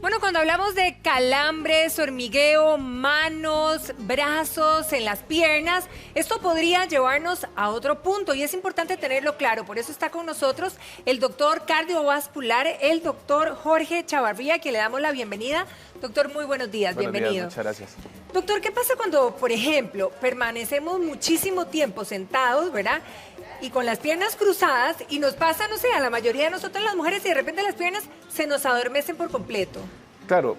Bueno, cuando hablamos de calambres, hormigueo, manos, brazos, en las piernas, esto podría llevarnos a otro punto y es importante tenerlo claro. Por eso está con nosotros el doctor cardiovascular, el doctor Jorge Chavarría, que le damos la bienvenida. Doctor, muy buenos días, bienvenido. Días, muchas gracias. Doctor, ¿qué pasa cuando, por ejemplo, permanecemos muchísimo tiempo sentados, ¿verdad? Y con las piernas cruzadas y nos pasa, no sé, a la mayoría de nosotras las mujeres y de repente las piernas se nos adormecen por completo. Claro,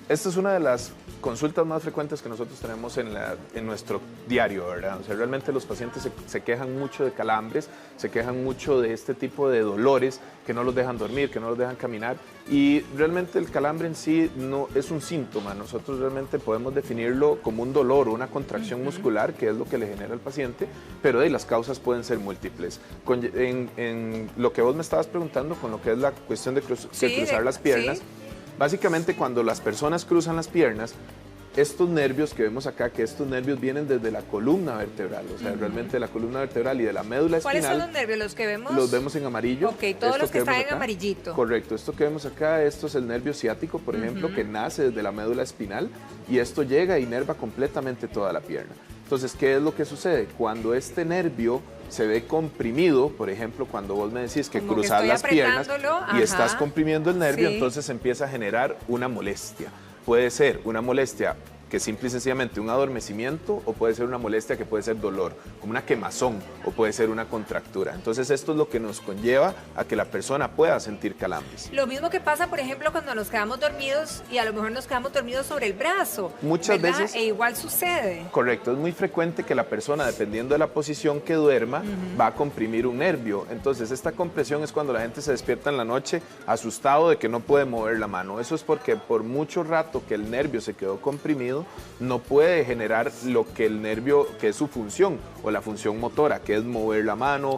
esta es una de las consultas más frecuentes que nosotros tenemos en nuestro diario, ¿verdad? O sea, realmente los pacientes se quejan mucho de calambres, se quejan mucho de este tipo de dolores que no los dejan dormir, que no los dejan caminar y realmente el calambre en sí no es un síntoma. Nosotros realmente podemos definirlo como un dolor o una contracción muscular, que es lo que le genera al paciente, pero las causas pueden ser múltiples. En lo que vos me estabas preguntando con lo que es la cuestión de cruzar las piernas, sí. Básicamente, cuando las personas cruzan las piernas, estos nervios que vemos acá, que estos nervios vienen desde la columna vertebral, o sea, realmente de la columna vertebral y de la médula espinal. ¿Cuáles son los nervios? ¿Los que vemos? Los vemos en amarillo. Ok, todos los que están en amarillito. Correcto, esto que vemos acá, esto es el nervio ciático, por ejemplo, que nace desde la médula espinal y esto llega e inerva completamente toda la pierna. Entonces, ¿qué es lo que sucede? Cuando este nervio se ve comprimido, por ejemplo, cuando vos me decís que cruzas las piernas y estás comprimiendo el nervio, entonces empieza a generar una molestia. Puede ser una molestia que simple y sencillamente un adormecimiento o puede ser una molestia que puede ser dolor, como una quemazón o puede ser una contractura. Entonces esto es lo que nos conlleva a que la persona pueda sentir calambres. Lo mismo que pasa, por ejemplo, cuando nos quedamos dormidos y a lo mejor nos quedamos dormidos sobre el brazo. Muchas ¿verdad? veces. E igual sucede. Correcto, es muy frecuente que la persona, dependiendo de la posición que duerma, va a comprimir un nervio. Entonces esta compresión es cuando la gente se despierta en la noche asustado de que no puede mover la mano. Eso es porque por mucho rato que el nervio se quedó comprimido, no puede generar lo que el nervio, que es su función, o la función motora, que es mover la mano,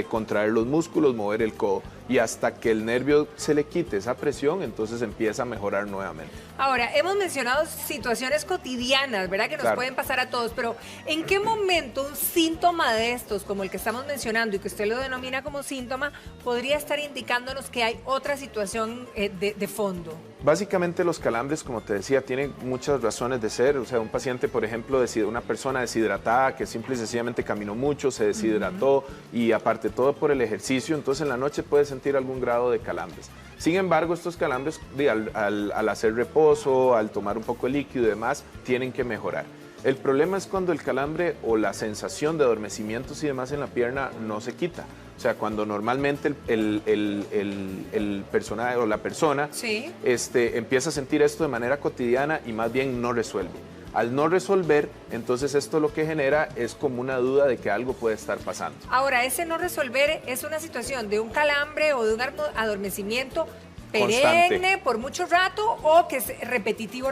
contraer los músculos, mover el codo. Y hasta que el nervio se le quite esa presión, entonces empieza a mejorar nuevamente. Ahora, hemos mencionado situaciones cotidianas, ¿verdad? Que nos pueden pasar a todos, pero ¿en qué momento un síntoma de estos, como el que estamos mencionando y que usted lo denomina como síntoma, podría estar indicándonos que hay otra situación de fondo? Básicamente los calambres, como te decía, tienen muchas razones de ser. O sea, un paciente, por ejemplo, una persona deshidratada que simple y sencillamente caminó mucho, se deshidrató y aparte todo por el ejercicio, entonces en la noche puede sentir algún grado de calambres. Sin embargo, estos calambres al hacer reposo, al tomar un poco de líquido y demás, tienen que mejorar. El problema es cuando el calambre o la sensación de adormecimientos y demás en la pierna no se quita. O sea, cuando normalmente el personaje o la persona empieza a sentir esto de manera cotidiana y más bien no resuelve. Al no resolver, entonces esto lo que genera es como una duda de que algo puede estar pasando. Ahora, ese no resolver es una situación de un calambre o de un adormecimiento perenne por mucho rato o que es repetitivo.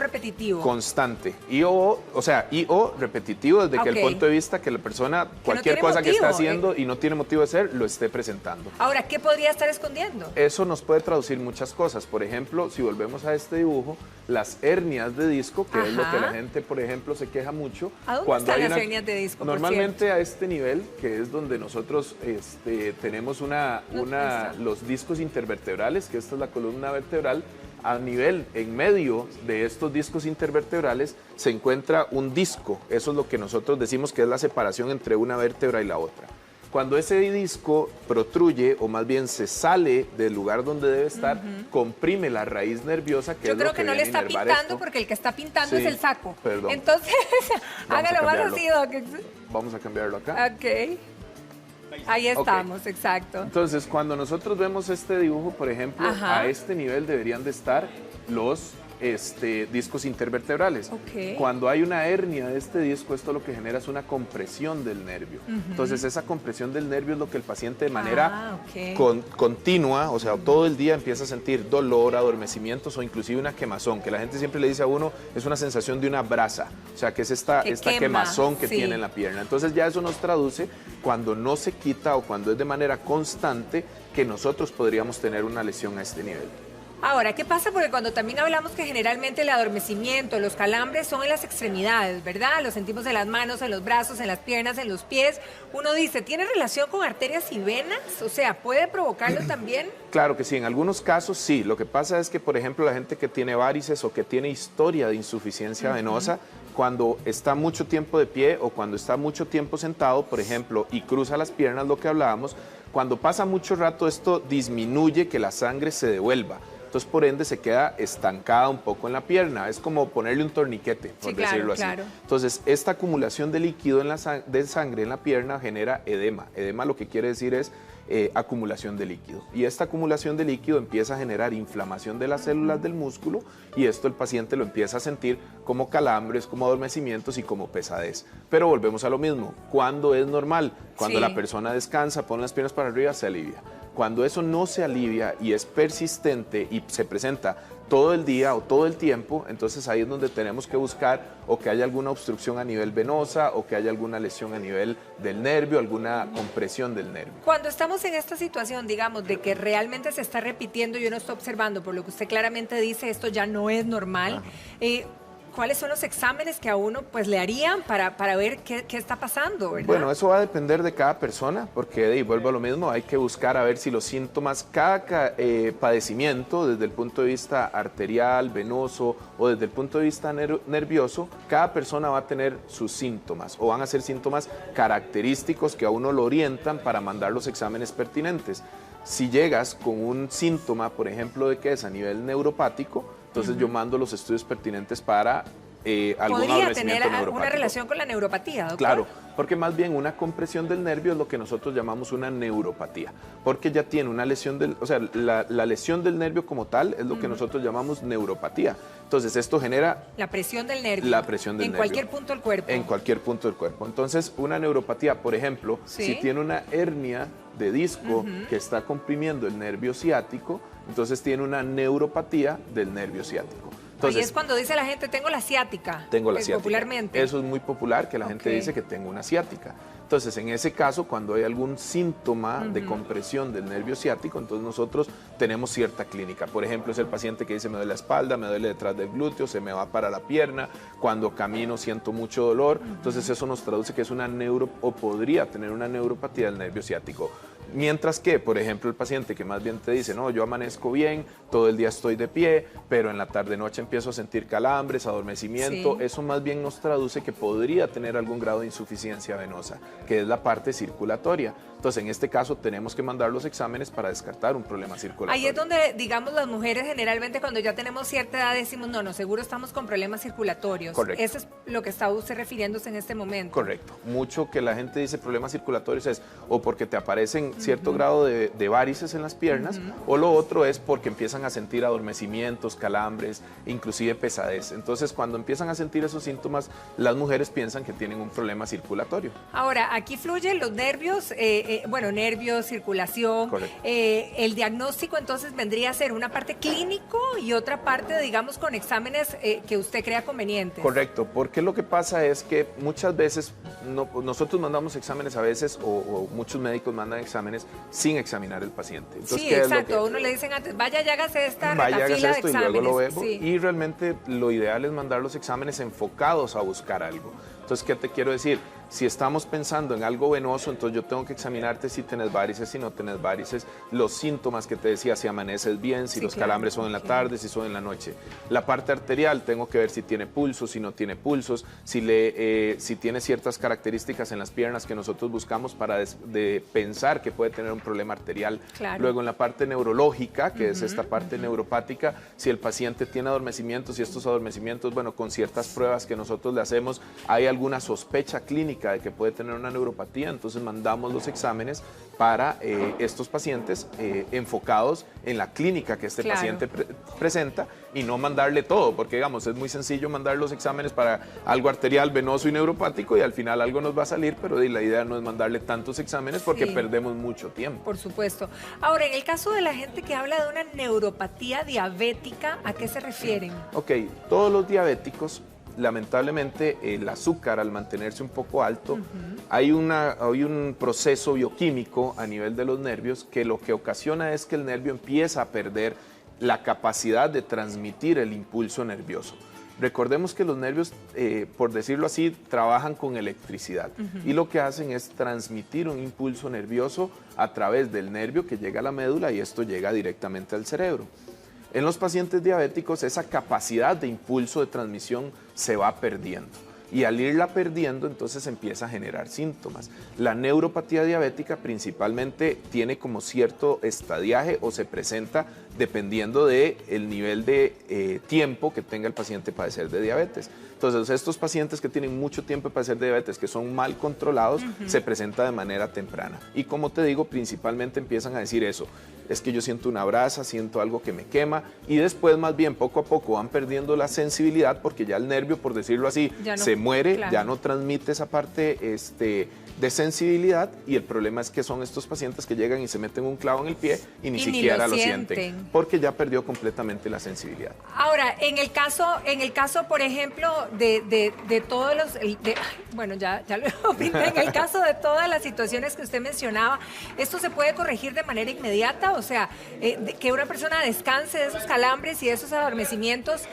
Constante. O repetitivo desde que el punto de vista que la persona, cualquier cosa que está haciendo y no tiene motivo de ser, lo esté presentando. Ahora, ¿qué podría estar escondiendo? Eso nos puede traducir muchas cosas. Por ejemplo, si volvemos a este dibujo, las hernias de disco, que es lo que la gente, por ejemplo, se queja mucho. ¿A dónde están las hernias de disco? Normalmente a este nivel, que es donde nosotros tenemos los discos intervertebrales, que esta es la columna vertebral, a nivel, en medio de estos discos intervertebrales, se encuentra un disco. Eso es lo que nosotros decimos que es la separación entre una vértebra y la otra. Cuando ese disco protruye, o más bien se sale del lugar donde debe estar, comprime la raíz nerviosa, que Yo es creo lo que no le está pintando, porque el que está pintando es el saco. Perdón. Entonces, hágalo más así, Doc. Vamos a cambiarlo acá. Ok. Ahí estamos, exacto. Entonces, cuando nosotros vemos este dibujo, por ejemplo, a este nivel deberían de estar los discos intervertebrales. Cuando hay una hernia de este disco, esto lo que genera es una compresión del nervio. Entonces, esa compresión del nervio es lo que el paciente de manera continua, o sea, todo el día empieza a sentir dolor, adormecimientos o inclusive una quemazón, que la gente siempre le dice a uno, es una sensación de una brasa, o sea, que es esta quemazón que tiene en la pierna. Entonces, ya eso nos traduce cuando no se quita o cuando es de manera constante que nosotros podríamos tener una lesión a este nivel. Ahora, ¿qué pasa? Porque cuando también hablamos que generalmente el adormecimiento, los calambres son en las extremidades, ¿verdad? Los sentimos en las manos, en los brazos, en las piernas, en los pies. Uno dice, ¿tiene relación con arterias y venas? O sea, ¿puede provocarlo también? Claro que sí, en algunos casos sí. Lo que pasa es que, por ejemplo, la gente que tiene varices o que tiene historia de insuficiencia venosa, cuando está mucho tiempo de pie o cuando está mucho tiempo sentado, por ejemplo, y cruza las piernas, lo que hablábamos, cuando pasa mucho rato esto disminuye que la sangre se devuelva. Entonces, por ende, se queda estancada un poco en la pierna. Es como ponerle un torniquete, por decirlo así. Claro. Entonces, esta acumulación de líquido de sangre en la pierna genera edema. Edema lo que quiere decir es acumulación de líquido. Y esta acumulación de líquido empieza a generar inflamación de las células del músculo y esto el paciente lo empieza a sentir como calambres, como adormecimientos y como pesadez. Pero volvemos a lo mismo. ¿Cuándo es normal? Cuando la persona descansa, pone las piernas para arriba, se alivia. Cuando eso no se alivia y es persistente y se presenta todo el día o todo el tiempo, entonces ahí es donde tenemos que buscar o que haya alguna obstrucción a nivel venosa o que haya alguna lesión a nivel del nervio, alguna compresión del nervio. Cuando estamos en esta situación, digamos, de que realmente se está repitiendo y uno está observando, por lo que usted claramente dice, esto ya no es normal, ¿cuáles son los exámenes que a uno pues le harían para ver qué está pasando, ¿verdad? Bueno, eso va a depender de cada persona, porque vuelvo a lo mismo, hay que buscar a ver si los síntomas, cada padecimiento, desde el punto de vista arterial, venoso o desde el punto de vista nervioso, cada persona va a tener sus síntomas o van a ser síntomas característicos que a uno lo orientan para mandar los exámenes pertinentes. Si llegas con un síntoma, por ejemplo, de que es a nivel neuropático, entonces yo mando los estudios pertinentes para algún ¿Podría tener una relación con la neuropatía, doctor? Claro, porque más bien una compresión del nervio es lo que nosotros llamamos una neuropatía, porque ya tiene una lesión del, o sea, la lesión del nervio como tal es lo que nosotros llamamos neuropatía. Entonces esto genera... La presión del nervio. La presión del nervio. En cualquier punto del cuerpo. En cualquier punto del cuerpo. Entonces una neuropatía, por ejemplo, si tiene una hernia de disco que está comprimiendo el nervio ciático, entonces tiene una neuropatía del nervio ciático. Entonces, ahí es cuando dice la gente, tengo la ciática. Tengo la ciática. Popularmente. Eso es muy popular, que la gente dice que tengo una ciática. Entonces, en ese caso, cuando hay algún síntoma de compresión del nervio ciático, entonces nosotros tenemos cierta clínica. Por ejemplo, es el paciente que dice, me duele la espalda, me duele detrás del glúteo, se me va para la pierna, cuando camino siento mucho dolor. Entonces, eso nos traduce que es una o podría tener una neuropatía del nervio ciático. Mientras que, por ejemplo, el paciente que más bien te dice, no, yo amanezco bien, todo el día estoy de pie, pero en la tarde-noche empiezo a sentir calambres, adormecimiento, eso más bien nos traduce que podría tener algún grado de insuficiencia venosa, que es la parte circulatoria. Entonces, en este caso, tenemos que mandar los exámenes para descartar un problema circulatorio. Ahí es donde, digamos, las mujeres generalmente cuando ya tenemos cierta edad decimos, no, seguro estamos con problemas circulatorios. Correcto. Eso es lo que está usted refiriéndose en este momento. Correcto. Mucho que la gente dice problemas circulatorios es o porque te aparecen cierto grado de varices en las piernas, o lo otro es porque empiezan a sentir adormecimientos, calambres, inclusive pesadez. Entonces, cuando empiezan a sentir esos síntomas, las mujeres piensan que tienen un problema circulatorio. Ahora, aquí fluyen los nervios, nervios, circulación. El diagnóstico entonces vendría a ser una parte clínico y otra parte, digamos, con exámenes que usted crea convenientes. Correcto, porque lo que pasa es que muchas veces nosotros mandamos exámenes a veces o muchos médicos mandan exámenes sin examinar el paciente. Entonces, sí, exacto. A uno le dicen antes, vaya y hágase esta fila de exámenes. Y luego lo vemos. Sí. Y realmente lo ideal es mandar los exámenes enfocados a buscar algo. Entonces, ¿qué te quiero decir? Si estamos pensando en algo venoso, entonces yo tengo que examinarte si tenés varices, si no tenés varices, los síntomas que te decía, si amaneces bien, si los calambres son en la tarde, si son en la noche. La parte arterial, tengo que ver si tiene pulsos, si no tiene pulsos, si tiene ciertas características en las piernas que nosotros buscamos para pensar que puede tener un problema arterial. Luego en la parte neurológica, que es esta parte neuropática, si el paciente tiene adormecimientos y estos adormecimientos, bueno, con ciertas pruebas que nosotros le hacemos, hay alguna sospecha clínica de que puede tener una neuropatía, entonces mandamos los exámenes para estos pacientes enfocados en la clínica que este paciente presenta y no mandarle todo, porque digamos, es muy sencillo mandar los exámenes para algo arterial, venoso y neuropático y al final algo nos va a salir, pero la idea no es mandarle tantos exámenes porque perdemos mucho tiempo. Por supuesto. Ahora, en el caso de la gente que habla de una neuropatía diabética, ¿a qué se refieren? Ok, todos los diabéticos, lamentablemente el azúcar al mantenerse un poco alto, hay un proceso bioquímico a nivel de los nervios que lo que ocasiona es que el nervio empieza a perder la capacidad de transmitir el impulso nervioso. Recordemos que los nervios, por decirlo así, trabajan con electricidad y lo que hacen es transmitir un impulso nervioso a través del nervio que llega a la médula y esto llega directamente al cerebro. En los pacientes diabéticos esa capacidad de impulso de transmisión se va perdiendo. Y al irla perdiendo, entonces empieza a generar síntomas. La neuropatía diabética principalmente tiene como cierto estadiaje o se presenta dependiendo del nivel de tiempo que tenga el paciente padecer de diabetes. Entonces, estos pacientes que tienen mucho tiempo de padecer de diabetes, que son mal controlados, se presenta de manera temprana. Y como te digo, principalmente empiezan a decir eso. Es que yo siento una brasa, siento algo que me quema y después más bien poco a poco van perdiendo la sensibilidad porque ya el nervio, por decirlo así, ya no, se muere, claro, ya no transmite esa parte de sensibilidad y el problema es que son estos pacientes que llegan y se meten un clavo en el pie y ni siquiera lo sienten porque ya perdió completamente la sensibilidad. Ahora, en el caso por ejemplo, de todos los... bueno, ya lo pinté. En el caso de todas las situaciones que usted mencionaba, ¿esto se puede corregir de manera inmediata? O sea, que una persona descanse de esos calambres y de esos adormecimientos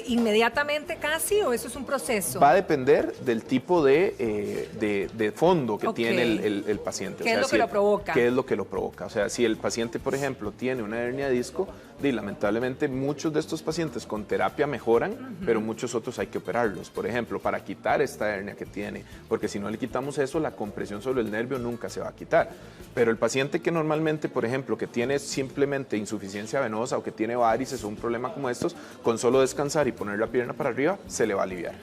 inmediatamente casi, ¿o eso es un proceso? Va a depender del tipo de fondo que tiene el paciente. ¿Qué es lo que lo provoca? ¿Qué es lo que lo provoca? O sea, si el paciente, por ejemplo, tiene una hernia de disco, lamentablemente muchos de estos pacientes con terapia mejoran, pero muchos otros hay que operarlos, por ejemplo, para quitar esta hernia que tiene, porque si no le quitamos eso, la compresión sobre el nervio nunca se va a quitar. Pero el paciente que normalmente, por ejemplo, que tiene simplemente insuficiencia venosa o que tiene varices o un problema como estos, con solo descansar y poner la pierna para arriba, se le va a aliviar.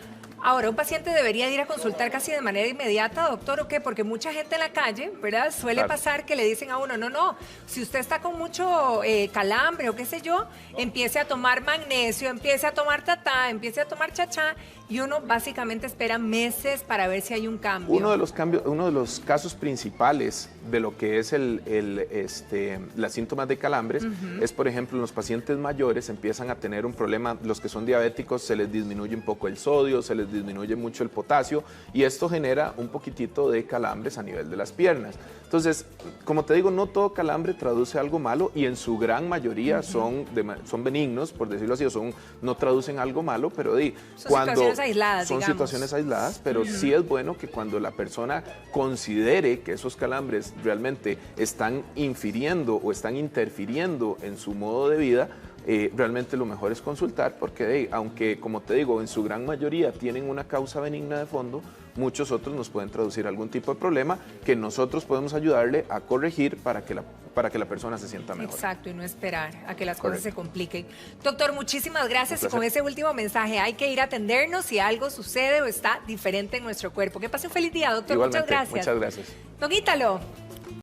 Ahora, ¿un paciente debería ir a consultar casi de manera inmediata, doctor, o qué? Porque mucha gente en la calle, ¿verdad? Suele pasar que le dicen a uno, no, si usted está con mucho calambre o qué sé yo, empiece a tomar magnesio, empiece a tomar tatá, empiece a tomar chachá, y uno básicamente espera meses para ver si hay un cambio. Uno de los casos principales de lo que es las síntomas de calambres es, por ejemplo, en los pacientes mayores empiezan a tener un problema, los que son diabéticos se les disminuye un poco el sodio, se les disminuye mucho el potasio y esto genera un poquitito de calambres a nivel de las piernas. Entonces, como te digo, no todo calambre traduce algo malo y en su gran mayoría son benignos, por decirlo así, o no traducen algo malo, pero situaciones aisladas, son digamos. Situaciones aisladas, pero sí es bueno que cuando la persona considere que esos calambres realmente están infiriendo o están interfiriendo en su modo de vida, realmente lo mejor es consultar porque aunque, como te digo, en su gran mayoría tienen una causa benigna de fondo, muchos otros nos pueden traducir algún tipo de problema que nosotros podemos ayudarle a corregir para que la persona se sienta mejor. Exacto, y no esperar a que las cosas se compliquen. Doctor, muchísimas gracias y con ese último mensaje hay que ir a atendernos si algo sucede o está diferente en nuestro cuerpo. Que pase un feliz día, doctor. Igualmente, muchas gracias. Muchas gracias. Don Ítalo.